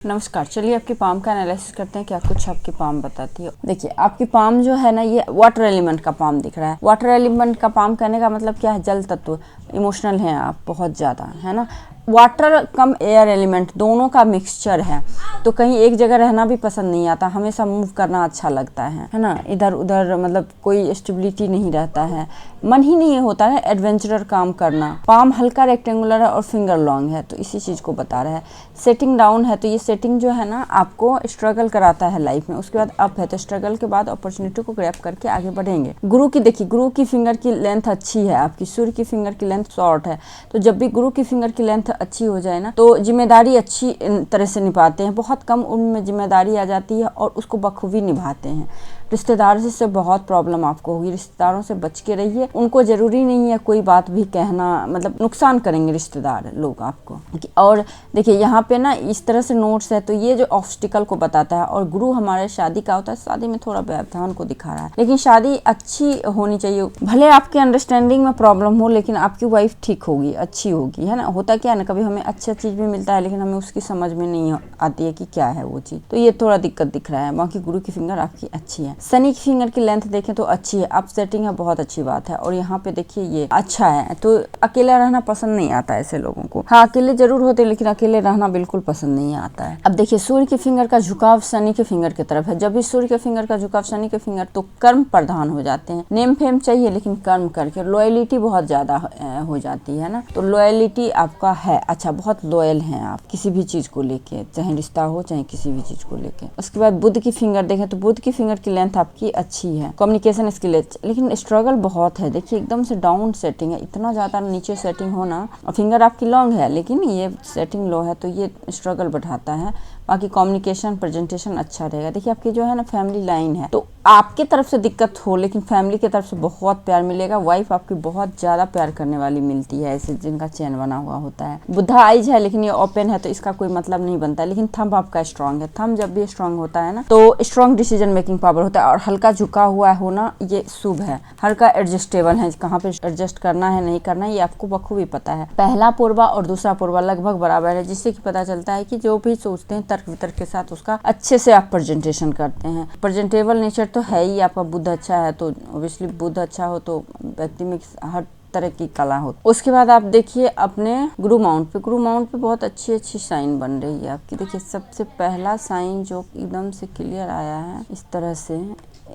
नमस्कार। चलिए आपकी पाम का एनालिसिस करते हैं, क्या कुछ आपकी पाम बताती है। देखिए आपकी पाम जो है ना, ये वाटर एलिमेंट का पाम दिख रहा है। वाटर एलिमेंट का पाम कहने का मतलब क्या है, जल तत्व। इमोशनल हैं आप बहुत ज़्यादा, है ना। वाटर कम एयर एलिमेंट दोनों का मिक्सचर है, तो कहीं एक जगह रहना भी पसंद नहीं आता, हमेशा मूव करना अच्छा लगता है ना। इधर उधर मतलब कोई स्टेबिलिटी नहीं रहता है, मन ही नहीं होता है एडवेंचरर काम करना। पाम हल्का रेक्टेंगुलर है और फिंगर लॉन्ग है, तो इसी चीज़ को बता रहा है। सेटिंग डाउन है, तो ये सेटिंग जो है ना आपको स्ट्रगल कराता है लाइफ में। उसके बाद अप है, तो स्ट्रगल के बाद अपॉर्चुनिटी को ग्रैब करके आगे बढ़ेंगे। गुरु की देखिए, गुरु की फिंगर की लेंथ अच्छी है आपकी, सूर्य की फिंगर की लेंथ शॉर्ट है। तो जब भी गुरु की फिंगर की लेंथ अच्छी हो जाए ना, तो जिम्मेदारी अच्छी तरह से निभाते हैं। बहुत कम उम्र में जिम्मेदारी आ जाती है और उसको बखूबी निभाते हैं। रिश्तेदारों से बहुत प्रॉब्लम आपको होगी, रिश्तेदारों से बच के रहिए। उनको जरूरी नहीं है कोई बात भी कहना, मतलब नुकसान करेंगे रिश्तेदार लोग आपको। और देखिए यहाँ पे ना इस तरह से नोट्स है, तो ये जो ऑब्स्टिकल को बताता है। और गुरु हमारे शादी का होता है, शादी में थोड़ा व्यवधान को दिखा रहा है, लेकिन शादी अच्छी होनी चाहिए। भले आपके अंडरस्टैंडिंग में प्रॉब्लम हो, लेकिन आपकी वाइफ ठीक होगी, अच्छी होगी, है ना। होता क्या है ना, कभी हमें अच्छा चीज भी मिलता है लेकिन हमें उसकी समझ में नहीं आती है कि क्या है वो चीज, तो ये थोड़ा दिक्कत दिख रहा है। बाकी गुरु की फिंगर आपकी अच्छी है। शनि की फिंगर की लेंथ देखें तो अच्छी है, अप सेटिंग है, बहुत अच्छी बात है। और यहाँ पे देखिए ये अच्छा है, तो अकेला रहना पसंद नहीं आता ऐसे लोगों को। हाँ, अकेले जरूर होते, लेकिन अकेले रहना बिल्कुल पसंद नहीं आता है। अब देखिए सूर्य की फिंगर का झुकाव शनि के फिंगर की तरफ है। जब भी सूर्य के फिंगर का झुकाव शनि के फिंगर, तो कर्म प्रधान हो जाते हैं। नेम फेम चाहिए लेकिन कर्म करके, लॉयलिटी बहुत ज्यादा हो जाती है ना। तो लॉयलिटी आपका है अच्छा, बहुत लॉयल हैं आप किसी भी चीज को लेके, चाहे रिश्ता हो चाहे किसी भी चीज को लेके। उसके बाद बुध की फिंगर देखें तो बुध की फिंगर की लेंथ आपकी अच्छी है, कम्युनिकेशन स्किल, लेकिन स्ट्रगल बहुत है। देखिए एकदम से डाउन सेटिंग है, इतना ज्यादा नीचे सेटिंग होना। और फिंगर आपकी लॉन्ग है लेकिन ये सेटिंग लो है, तो ये स्ट्रगल बढ़ाता है। बाकी कम्युनिकेशन प्रेजेंटेशन अच्छा रहेगा। देखिए आपकी जो है ना फैमिली लाइन है, तो आपकी तरफ से दिक्कत हो लेकिन फैमिली की तरफ से बहुत प्यार मिलेगा। वाइफ आपकी बहुत ज्यादा प्यार करने वाली मिलती है, ऐसे जिनका चैन बना हुआ होता है। बुधा आइज है लेकिन ये ओपन है, तो इसका कोई मतलब नहीं बनता है। लेकिन थंब आपका स्ट्रांग है, थंब जब भी स्ट्रांग होता है ना, तो स्ट्रांग डिसीजन मेकिंग पावर होता है। और हल्का झुका हुआ होना ये शुभ है, हल्का एडजस्टेबल है, कहाँ पे एडजस्ट करना है नहीं करना है ये आपको बखूबी पता है। पहला पूर्वा और दूसरा पूर्वा लगभग बराबर है, जिससे कि पता चलता है कि जो भी सोचते हैं तर्क वितर्क के साथ उसका अच्छे से आप प्रेजेंटेशन करते हैं। प्रेजेंटेबल नेचर तो है ही आपका। बुध अच्छा है तो ऑब्वियसली बुध अच्छा हो तो व्यक्ति में हर तरह की कला हो। उसके बाद आप देखिए अपने गुरु माउंट पे, गुरु माउंट पे बहुत अच्छी अच्छी साइन बन रही है आपकी। देखिए सबसे पहला साइन जो एकदम से क्लियर आया है इस तरह से,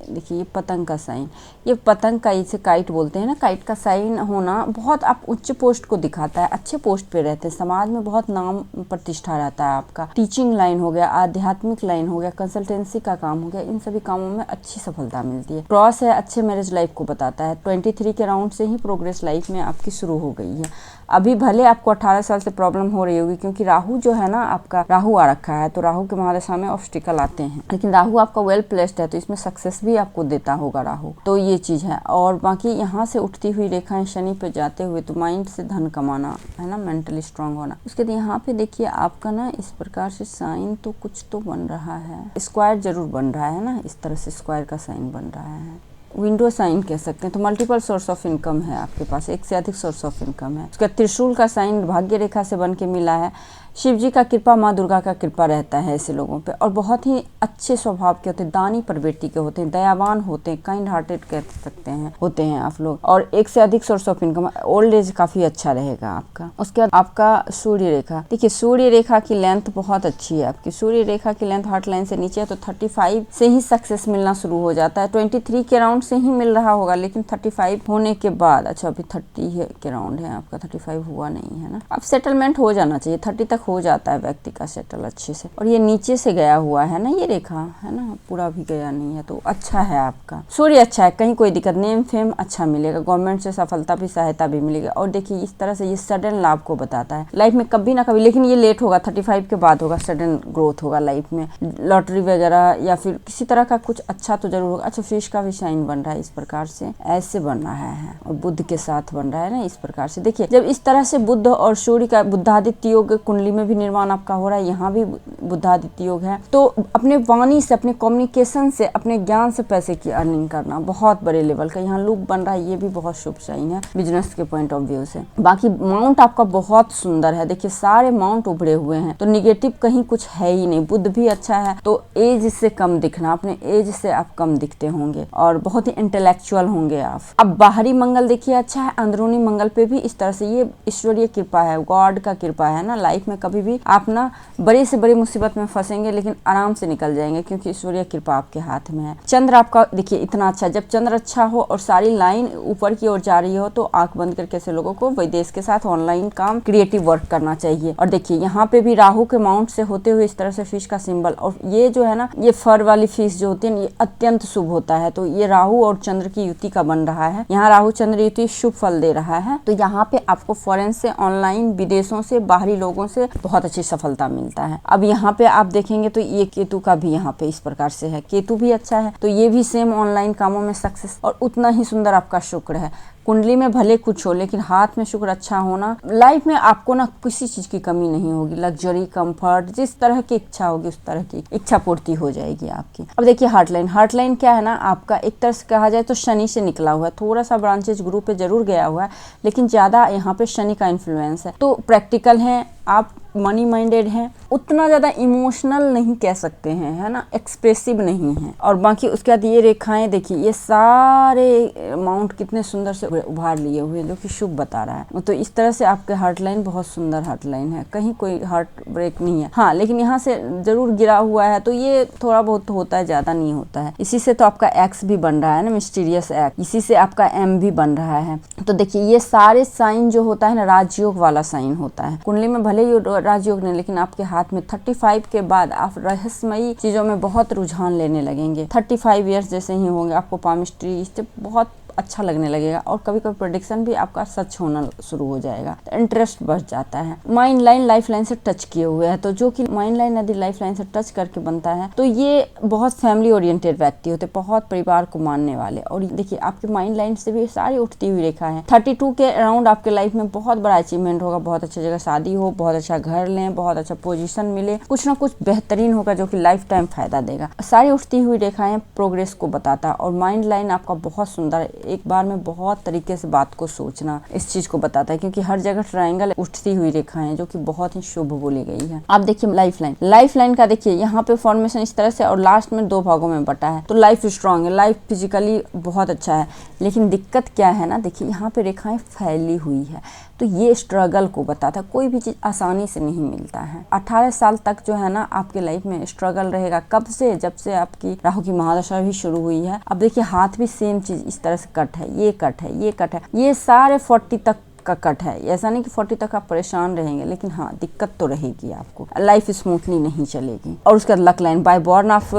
देखिए ये पतंग का साइन, ये पतंग का, इसे काइट बोलते हैं ना। काइट का साइन होना बहुत आप उच्च पोस्ट को दिखाता है, अच्छे पोस्ट पे रहते हैं, समाज में बहुत नाम प्रतिष्ठा रहता है आपका। टीचिंग लाइन हो गया, आध्यात्मिक लाइन हो गया, कंसल्टेंसी का काम हो गया, इन सभी कामों में अच्छी सफलता मिलती है। क्रॉस है, अच्छे मैरिज लाइफ को बताता है। 23 के राउंड से ही प्रोग्रेस लाइफ में आपकी शुरू हो गई है। अभी भले आपको 18 साल से प्रॉब्लम हो रही होगी, क्योंकि राहु जो है ना आपका, राहु आ रखा है, तो राहु के महादशा में ऑब्स्टिकल आते हैं, लेकिन राहु आपका वेल प्लेस्ड है, तो इसमें सक्सेस भी आपको देता होगा राहु, तो ये चीज है। और बाकी यहाँ से उठती हुई रेखाएं शनि पे जाते हुए, तो माइंड से धन कमाना है ना, मेंटली स्ट्रांग होना। उसके बाद यहाँ पे देखिए आपका ना इस प्रकार से साइन तो कुछ तो बन रहा है, स्क्वायर जरूर बन रहा है ना, इस तरह से स्क्वायर का साइन बन रहा है। विंडो साइन कह सकते हैं। तो मल्टीपल सोर्स ऑफ इनकम है आपके पास, एक से अधिक सोर्स ऑफ इनकम है। उसका त्रिशूल का साइन भाग्य रेखा से बन के मिला है। शिव जी का कृपा, माँ दुर्गा का कृपा रहता है ऐसे लोगों पे। और बहुत ही अच्छे स्वभाव के होते हैं, दानी प्रवृत्ति के होते हैं, दयावान होते हैं, काइंड हार्टेड कह सकते हैं, होते हैं आप लोग। और एक से अधिक source of income, old age काफी अच्छा रहेगा आपका। उसके बाद आपका सूर्य रेखा, देखिए सूर्य रेखा की लेंथ बहुत अच्छी है आपकी। सूर्य रेखा की लेंथ हार्ट लाइन से नीचे है, तो 35 से ही सक्सेस मिलना शुरू हो जाता है। 23 के राउंड से ही मिल रहा होगा, लेकिन 35 होने के बाद, अच्छा अभी 30 के राउंड है आपका, 35 हुआ नहीं है ना। अब सेटलमेंट हो जाना चाहिए, 30 तक हो जाता है व्यक्ति का सेटल अच्छे से। और ये नीचे से गया हुआ है ना, ये रेखा है ना, पूरा भी गया नहीं है, तो अच्छा है आपका। सूर्य अच्छा है, कहीं कोई दिक्कत, नेम फेम अच्छा मिलेगा, गवर्नमेंट से सफलता भी, सहायता भी मिलेगी। और देखिए इस तरह से ये सडन लाभ को बताता है लाइफ में, कभी ना कभी, लेकिन ये लेट होगा, 35 के बाद होगा, सडन ग्रोथ होगा लाइफ में, लॉटरी वगैरह या फिर किसी तरह का कुछ अच्छा तो जरूर होगा। अच्छा फिश का भी साइन बन रहा है इस प्रकार से, ऐसे बन रहा है, और बुध के साथ बन रहा है ना इस प्रकार से। देखिए जब इस तरह से बुध और सूर्य का बुद्धादित्य योग कुंडली में भी निर्माण आपका हो रहा है, यहाँ भी बुद्धादित्य योग है। तो अपने वाणी से, अपने कम्युनिकेशन से, अपने ज्ञान से पैसे की अर्निंग करना बहुत बड़े लेवल का यहाँ लूप बन रहा है, ये भी बहुत शुभ साइन है बिजनेस के पॉइंट ऑफ व्यू से। बाकी माउंट आपका बहुत सुंदर है, देखिए सारे माउंट उभरे हुए हैं, तो निगेटिव कहीं कुछ है ही नहीं। बुध भी अच्छा है, तो एज से कम दिखना, अपने एज से आप कम दिखते होंगे और बहुत ही इंटेलेक्चुअल होंगे आप। अब बाहरी मंगल देखिए अच्छा है, अंदरूनी मंगल पे भी इस तरह से ये ईश्वरीय कृपा है, गॉड का कृपा है ना। लाइफ में कभी भी आप ना बड़ी से बड़ी मुसीबत में फंसेंगे लेकिन आराम से निकल जाएंगे, क्योंकि ईश्वरीय कृपा आपके हाथ में है। चंद्र आपका देखिए इतना अच्छा, जब चंद्र अच्छा हो और सारी लाइन ऊपर की ओर जा रही हो तो आंख बंद करके ऐसे लोगों को विदेश के साथ ऑनलाइन काम, क्रिएटिव वर्क करना चाहिए। और देखिए यहाँ पे भी राहु के माउंट से होते हुए इस तरह से फिश का सिंबल, और ये जो है ना, ये फर वाली फिश जो होती है ये अत्यंत शुभ होता है। तो ये राहु और चंद्र की युति का बन रहा है, यहाँ राहु चंद्र युति शुभ फल दे रहा है। तो यहाँ पे आपको फॉरेन से, ऑनलाइन, विदेशों से, बाहरी लोगों से बहुत अच्छी सफलता मिलता है। अब यहाँ पे आप देखेंगे तो ये केतु का भी यहाँ पे इस प्रकार से है, केतु भी अच्छा है, तो ये भी सेम ऑनलाइन कामों में सक्सेस, और उतना ही सुंदर आपका शुक्र है। कुंडली में भले कुछ हो लेकिन हाथ में शुक्र अच्छा होना, लाइफ में आपको ना किसी चीज की कमी नहीं होगी। लग्जरी, कंफर्ट, जिस तरह की इच्छा होगी उस तरह की इच्छा पूर्ति हो जाएगी आपकी। अब देखिए हार्टलाइन, हार्टलाइन क्या है ना, आपका एक तरह से कहा जाए तो शनि से निकला हुआ है, थोड़ा सा ब्रांचेज गुरु पे जरूर गया हुआ है, लेकिन ज्यादा यहाँ पे शनि का इन्फ्लुएंस है। तो प्रैक्टिकल है आप, मनी माइंडेड हैं, उतना ज्यादा इमोशनल नहीं कह सकते हैं, है ना, एक्सप्रेसिव नहीं है। और बाकी उसके बाद ये रेखाएं देखिए, ये सारे माउंट कितने सुंदर से उभार लिए हुए, जो कि शुभ बता रहा है। तो इस तरह से आपके हार्ट लाइन बहुत सुंदर हार्ट लाइन है, कहीं कोई हार्ट ब्रेक नहीं है। हाँ, लेकिन यहाँ से जरूर गिरा हुआ है, तो ये थोड़ा बहुत होता है, ज्यादा नहीं होता है। इसी से तो आपका एक्स भी बन रहा है ना, मिस्टीरियस एक्स, इसी से आपका एम भी बन रहा है। तो देखिए ये सारे साइन जो होता है ना, राजयोग वाला साइन होता है। कुंडली में भले ही राजयोग नहीं, लेकिन आपके हाथ में 35 के बाद आप रहस्यमयी चीजों में बहुत रुझान लेने लगेंगे। 35 ईयर्स जैसे ही होंगे आपको पामिस्ट्री से बहुत अच्छा लगने लगेगा, और कभी कभी प्रेडिक्शन भी आपका सच होना शुरू हो जाएगा, तो इंटरेस्ट बढ़ जाता है। माइंड लाइन लाइफ लाइन से टच किए हुए हैं, तो जो कि माइंड लाइन यदि लाइफ लाइन से टच करके बनता है तो ये बहुत फैमिली ओरिएंटेड व्यक्ति होते, बहुत परिवार को मानने वाले। और देखिए आपके माइंड लाइन से भी सारी उठती हुई रेखा है। 32 के अराउंड आपके लाइफ में बहुत बड़ा अचीवमेंट होगा, बहुत अच्छी जगह शादी हो, बहुत अच्छा घर लें, बहुत अच्छा पोजीशन मिले, कुछ ना कुछ बेहतरीन होगा जो कि लाइफ टाइम फायदा देगा। सारी उठती हुई रेखाएं प्रोग्रेस को बताता है, और माइंड लाइन आपका बहुत सुंदर, एक बार में बहुत तरीके से बात को सोचना इस चीज को बताता है, क्योंकि हर जगह ट्रायंगल उठती हुई रेखाएं जो कि बहुत ही शुभ बोली गई है। आप देखिए लाइफ लाइन, लाइफ लाइन का देखिए यहाँ पे फॉर्मेशन इस तरह से, और लास्ट में 2 भागों में बटा है। तो लाइफ स्ट्रांग है, लाइफ फिजिकली बहुत अच्छा है, लेकिन दिक्कत क्या है ना, देखिए यहाँ पे रेखाएं फैली हुई है, तो ये स्ट्रगल को बताता है। कोई भी चीज आसानी से नहीं मिलता है। 18 साल तक जो है ना आपके लाइफ में स्ट्रगल रहेगा। कब से? जब से आपकी राहु की महादशा भी शुरू हुई है। अब देखिए हाथ भी सेम चीज इस तरह से कट है, ये कट है, ये कट है, ये सारे 40 तक का कट है। ऐसा नहीं कि 40 तक आप परेशान रहेंगे, लेकिन हाँ दिक्कत तो रहेगी आपको, लाइफ स्मूथली नहीं चलेगी। और उसका लक लाइन, बाय बॉर्न आप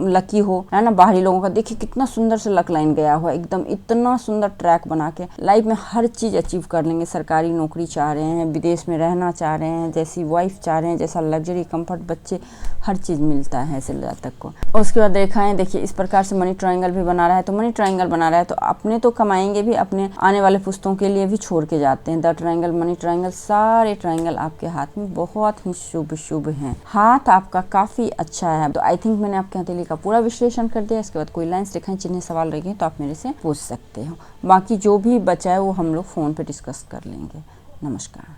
लकी हो, है ना। बाहरी लोगों का देखिए कितना सुंदर से लक लाइन गया हुआ, एकदम इतना सुंदर ट्रैक बना के लाइफ में हर चीज अचीव कर लेंगे। सरकारी नौकरी चाह रहे हैं, विदेश में रहना चाह रहे हैं, जैसी वाइफ चाह रहे हैं, जैसा लग्जरी कंफर्ट, बच्चे, हर चीज मिलता है ऐसे जातक को। और उसके बाद रेखाएं देखिए इस प्रकार से मनी ट्रायंगल भी बना रहा है, तो मनी ट्रायंगल बना रहा है तो अपने तो कमाएंगे भी, अपने आने वाले पुस्तों के लिए भी छोड़ के जाते हैं। द ट्रायंगल, मनी ट्रायंगल, सारे ट्रायंगल आपके हाथ में बहुत ही शुभ शुभ हैं। हाथ आपका काफी अच्छा है। तो आई थिंक मैंने आपके हथेली का पूरा विश्लेषण कर दिया। इसके बाद कोई लाइन्स, रेखाएं, चिन्ह, सवाल रहेंगे तो आप मेरे से पूछ सकते हो। बाकी जो भी बचा है वो हम लोग फोन पे डिस्कस कर लेंगे। नमस्कार।